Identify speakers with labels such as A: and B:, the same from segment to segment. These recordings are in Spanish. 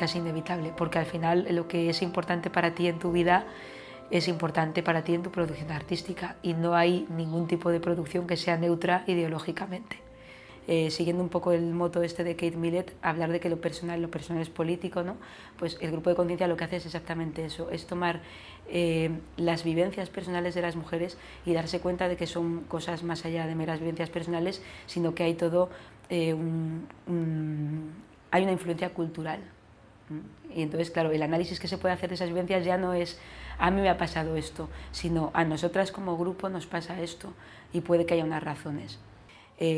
A: casi inevitable, porque al final lo que es importante para ti en tu vida es importante para ti en tu producción artística y no hay ningún tipo de producción que sea neutra ideológicamente. Siguiendo un poco el moto este de Kate Millett, hablar de que lo personal es político, ¿no? Pues el grupo de conciencia lo que hace es exactamente eso, es tomar las vivencias personales de las mujeres y darse cuenta de que son cosas más allá de meras vivencias personales, sino que hay todo hay una influencia cultural. Y entonces, claro, el análisis que se puede hacer de esas vivencias ya no es a mí me ha pasado esto, sino a nosotras como grupo nos pasa esto y puede que haya unas razones.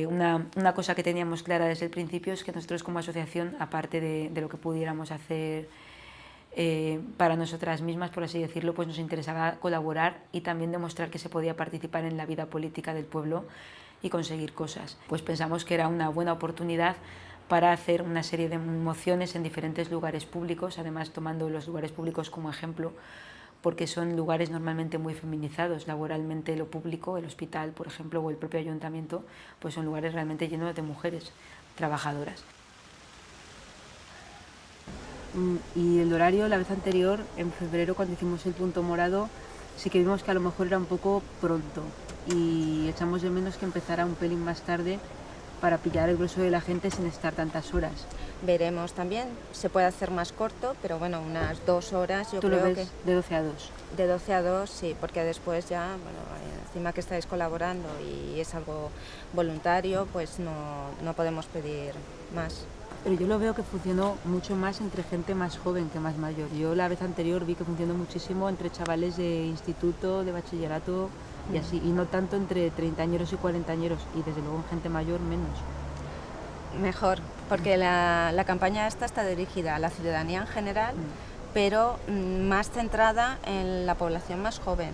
A: Una cosa que teníamos clara desde el principio es que nosotros como asociación, aparte de lo que pudiéramos hacer para nosotras mismas, por así decirlo, pues nos interesaba colaborar y también demostrar que se podía participar en la vida política del pueblo y conseguir cosas. Pues pensamos que era una buena oportunidad para hacer una serie de mociones en diferentes lugares públicos, además tomando los lugares públicos como ejemplo, porque son lugares normalmente muy feminizados, laboralmente lo público, el hospital, por ejemplo, o el propio ayuntamiento, pues son lugares realmente llenos de mujeres trabajadoras. Y el horario, la vez anterior, en febrero, cuando hicimos el punto morado, sí que vimos que a lo mejor era un poco pronto y echamos de menos que empezara un pelín más tarde para pillar el grueso de la gente sin estar tantas horas.
B: Veremos también, se puede hacer más corto, pero bueno, unas 2 horas yo
A: creo que... ¿Tú lo ves
B: que...
A: de 12 a 2?
B: De 12 a 2, sí, porque después ya, bueno, encima que estáis colaborando y es algo voluntario, pues no podemos pedir más.
A: Pero yo lo veo que funcionó mucho más entre gente más joven que más mayor. Yo la vez anterior vi que funcionó muchísimo entre chavales de instituto, de bachillerato y así, y no tanto entre treintañeros y cuarentañeros, y desde luego en gente mayor menos.
B: Mejor, porque la campaña esta está dirigida a la ciudadanía en general, pero más centrada en la población más joven.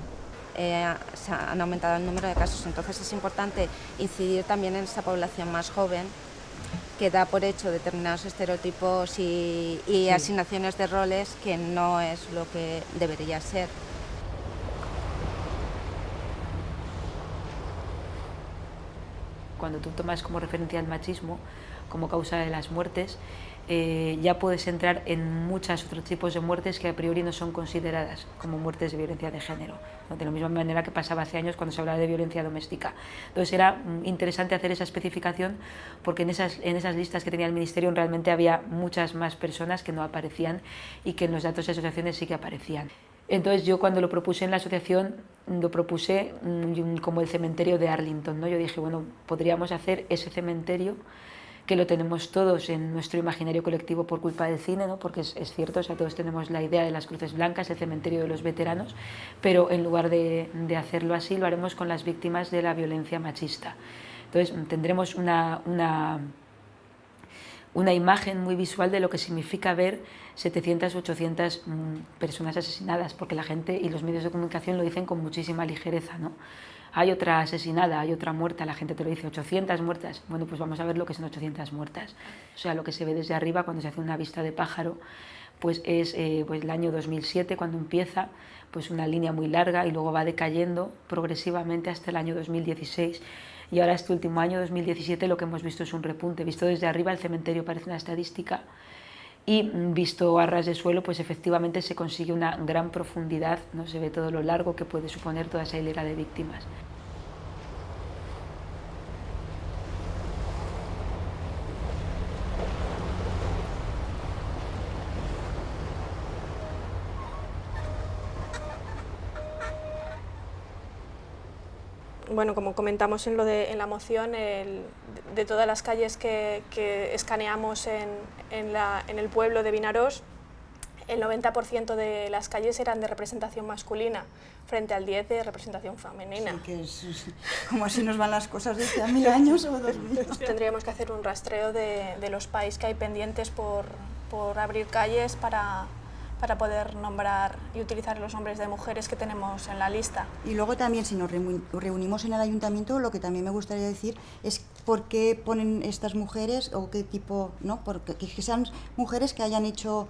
B: Se han aumentado el número de casos, entonces es importante incidir también en esa población más joven que da por hecho determinados estereotipos y sí, asignaciones de roles que no es lo que debería ser.
A: Cuando tú tomas como referencia el machismo como causa de las muertes, ya puedes entrar en muchos otros tipos de muertes que a priori no son consideradas como muertes de violencia de género, ¿no? De la misma manera que pasaba hace años cuando se hablaba de violencia doméstica. Entonces era interesante hacer esa especificación porque en esas listas que tenía el Ministerio realmente había muchas más personas que no aparecían y que en los datos de asociaciones sí que aparecían. Entonces yo cuando lo propuse en la asociación, lo propuse como el cementerio de Arlington, ¿no? Yo dije, bueno, podríamos hacer ese cementerio que lo tenemos todos en nuestro imaginario colectivo por culpa del cine, ¿no? Porque es cierto, o sea, todos tenemos la idea de las cruces blancas, el cementerio de los veteranos, pero en lugar de hacerlo así, lo haremos con las víctimas de la violencia machista. Entonces tendremos una imagen muy visual de lo que significa ver 700 o 800 personas asesinadas, porque la gente y los medios de comunicación lo dicen con muchísima ligereza, ¿no? Hay otra asesinada, hay otra muerta, la gente te lo dice, 800 muertas, bueno, pues vamos a ver lo que son 800 muertas. O sea, lo que se ve desde arriba cuando se hace una vista de pájaro, pues es pues el año 2007 cuando empieza, pues una línea muy larga y luego va decayendo progresivamente hasta el año 2016. Y ahora este último año, 2017, lo que hemos visto es un repunte. Visto desde arriba el cementerio parece una estadística y visto a ras de suelo, pues efectivamente se consigue una gran profundidad, ¿no? Se ve todo lo largo que puede suponer toda esa hilera de víctimas.
C: Bueno, como comentamos en la moción, de todas las calles que escaneamos en el pueblo de Vinarós, el 90% de las calles eran de representación masculina, frente al 10% de representación femenina.
D: Sí, que es como si nos van las cosas desde hace 1000 años o 2000.
C: Tendríamos que hacer un rastreo de los PAIs que hay pendientes por abrir calles para poder nombrar y utilizar los nombres de mujeres que tenemos en la lista.
D: Y luego también, si nos reunimos en el ayuntamiento, lo que también me gustaría decir es por qué ponen estas mujeres o qué tipo, ¿no? Porque que sean mujeres que hayan hecho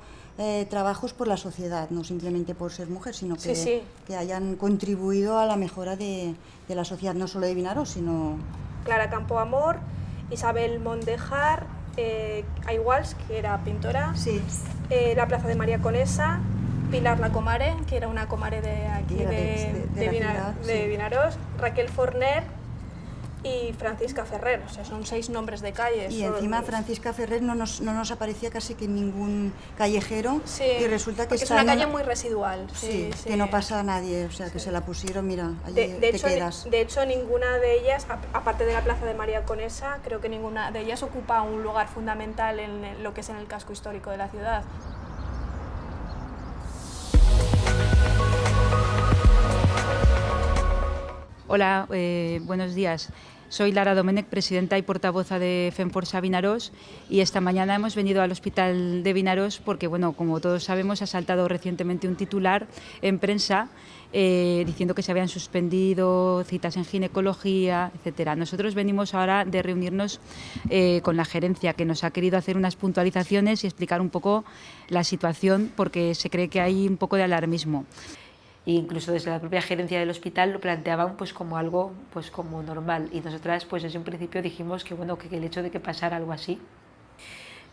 D: trabajos por la sociedad, no simplemente por ser mujer, sino que,
C: sí.
D: Que hayan contribuido a la mejora de la sociedad, no solo de Vinarós, sino...
C: Clara Campoamor, Isabel Mondejar, Aiguals, que era pintora.
D: Sí.
C: la Plaza de María Conesa, Pilar la Comare, que era una comare de aquí de Vinarós, Raquel Forner y Francisca Ferrer. O sea, son 6 nombres de calles.
D: Y encima Francisca Ferrer no nos aparecía casi que en ningún callejero,
C: sí,
D: y resulta que
C: es una calle muy residual.
D: Sí, que no pasa a nadie, o sea, que se la pusieron, mira, allí
C: de
D: quedas.
C: De hecho, ninguna de ellas, aparte de la Plaza de María Conesa, creo que ninguna de ellas ocupa un lugar fundamental en lo que es en el casco histórico de la ciudad.
E: Hola, buenos días. Soy Lara Domenech, presidenta y portavoza de FEMFORSA Vinarós, y esta mañana hemos venido al Hospital de Vinarós porque, bueno, como todos sabemos, ha saltado recientemente un titular en prensa diciendo que se habían suspendido citas en ginecología, etcétera. Nosotros venimos ahora de reunirnos con la gerencia, que nos ha querido hacer unas puntualizaciones y explicar un poco la situación, porque se cree que hay un poco de alarmismo.
A: E incluso desde la propia gerencia del hospital lo planteaban pues como algo pues como normal, y nosotras pues desde un principio dijimos que bueno, que el hecho de que pasara algo así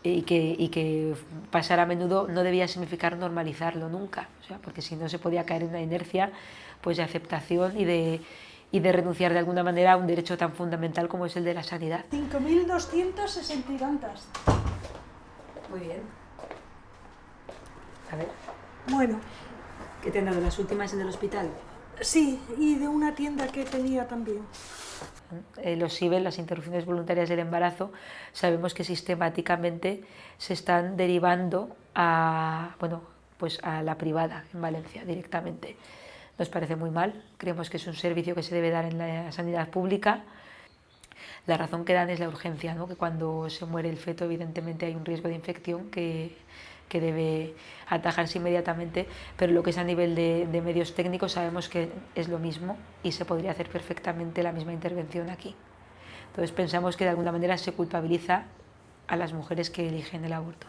A: y que pasara a menudo no debía significar normalizarlo nunca, o sea, porque si no se podía caer en una inercia pues de aceptación y de renunciar de alguna manera a un derecho tan fundamental como es el de la sanidad.
F: 5.260 y tantas.
A: Muy bien. A ver.
F: Bueno.
A: ¿Qué te han dado las últimas en el hospital?
F: Sí, y de una tienda que tenía también.
A: Los IVE, las interrupciones voluntarias del embarazo, sabemos que sistemáticamente se están derivando a, bueno, pues a la privada en Valencia directamente. Nos parece muy mal, creemos que es un servicio que se debe dar en la sanidad pública. La razón que dan es la urgencia, ¿no? Que cuando se muere el feto evidentemente hay un riesgo de infección que debe atajarse inmediatamente, pero lo que es a nivel de medios técnicos sabemos que es lo mismo y se podría hacer perfectamente la misma intervención aquí. Entonces pensamos que de alguna manera se culpabiliza a las mujeres que eligen el aborto.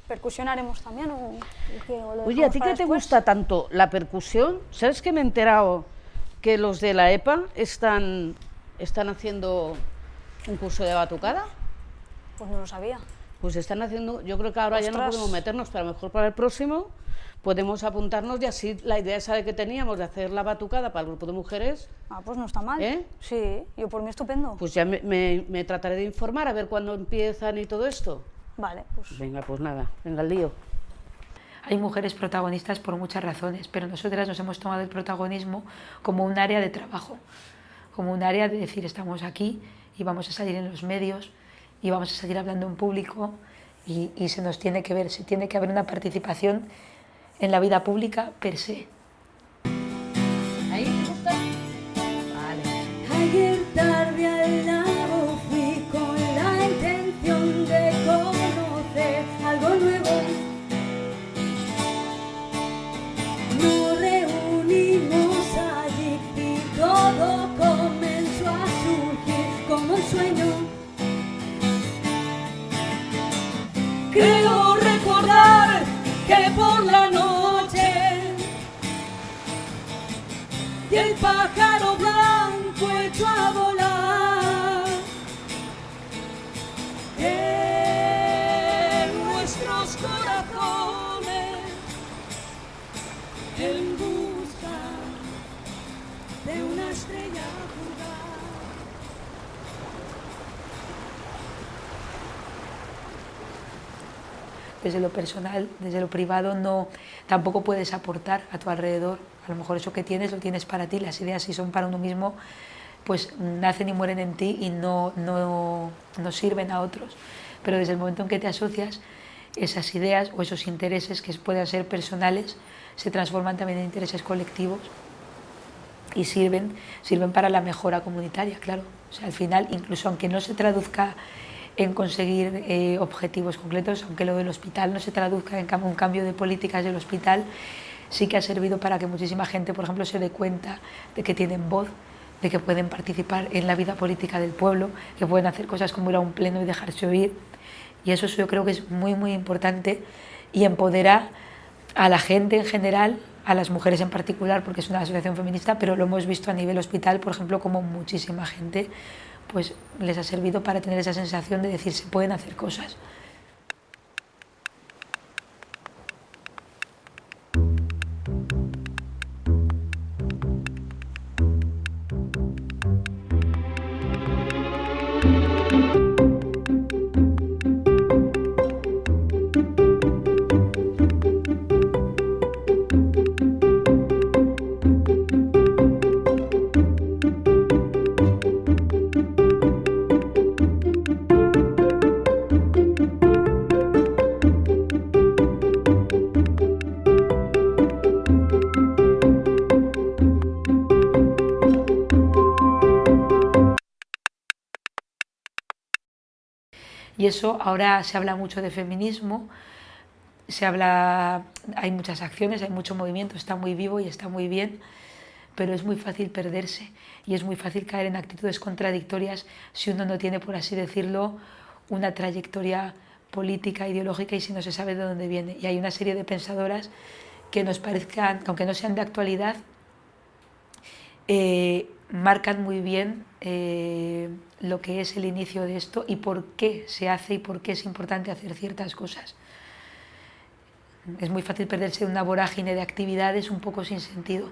G: ¿Percusión haremos también o qué?
H: Oye, ¿a ti qué te gusta tanto la percusión? ¿Sabes que me he enterado que los de la EPA están haciendo un curso de batucada?
G: Pues no lo sabía.
H: Pues están haciendo, yo creo que ahora ya no podemos meternos, pero a lo mejor para el próximo podemos apuntarnos, y así la idea esa de que teníamos de hacer la batucada para el grupo de mujeres.
G: Ah, pues no está mal.
H: ¿Eh?
G: Sí, yo por mí estupendo.
H: Pues ya me trataré de informar a ver cuándo empiezan y todo esto.
G: Vale, pues...
H: Venga, pues nada, venga al lío.
A: Hay mujeres protagonistas por muchas razones, pero nosotras nos hemos tomado el protagonismo como un área de trabajo, como un área de decir estamos aquí y vamos a salir en los medios y vamos a seguir hablando en público y se nos tiene que ver, se tiene que haber una participación en la vida pública per se.
H: ¿Ahí te gusta? Vale.
I: Ayer tarde al lago fui con la intención de conocer algo nuevo. Nos reunimos allí y todo comenzó a surgir como un sueño. Creo recordar que por la noche y el pájaro blanco echó a volar en nuestros corazones en busca de una estrella fugaz.
A: Desde lo personal, desde lo privado, no, tampoco puedes aportar a tu alrededor. A lo mejor eso que tienes lo tienes para ti, las ideas si son para uno mismo, pues nacen y mueren en ti y no sirven a otros. Pero desde el momento en que te asocias, esas ideas o esos intereses que puedan ser personales se transforman también en intereses colectivos y sirven para la mejora comunitaria, claro. O sea, al final, incluso aunque no se traduzca en conseguir objetivos concretos, aunque lo del hospital no se traduzca en un cambio de políticas del hospital, sí que ha servido para que muchísima gente, por ejemplo, se dé cuenta de que tienen voz, de que pueden participar en la vida política del pueblo, que pueden hacer cosas como ir a un pleno y dejarse oír. Y eso yo creo que es muy, muy importante y empodera a la gente en general a las mujeres en particular, porque es una asociación feminista, pero lo hemos visto a nivel hospital, por ejemplo, como muchísima gente pues les ha servido para tener esa sensación de decir se pueden hacer cosas. Y eso, ahora se habla mucho de feminismo, hay muchas acciones, hay mucho movimiento, está muy vivo y está muy bien, pero es muy fácil perderse y es muy fácil caer en actitudes contradictorias si uno no tiene, por así decirlo, una trayectoria política, ideológica y si no se sabe de dónde viene. Y hay una serie de pensadoras que nos parezcan, aunque no sean de actualidad, marcan muy bien lo que es el inicio de esto y por qué se hace y por qué es importante hacer ciertas cosas. Es muy fácil perderse en una vorágine de actividades un poco sin sentido.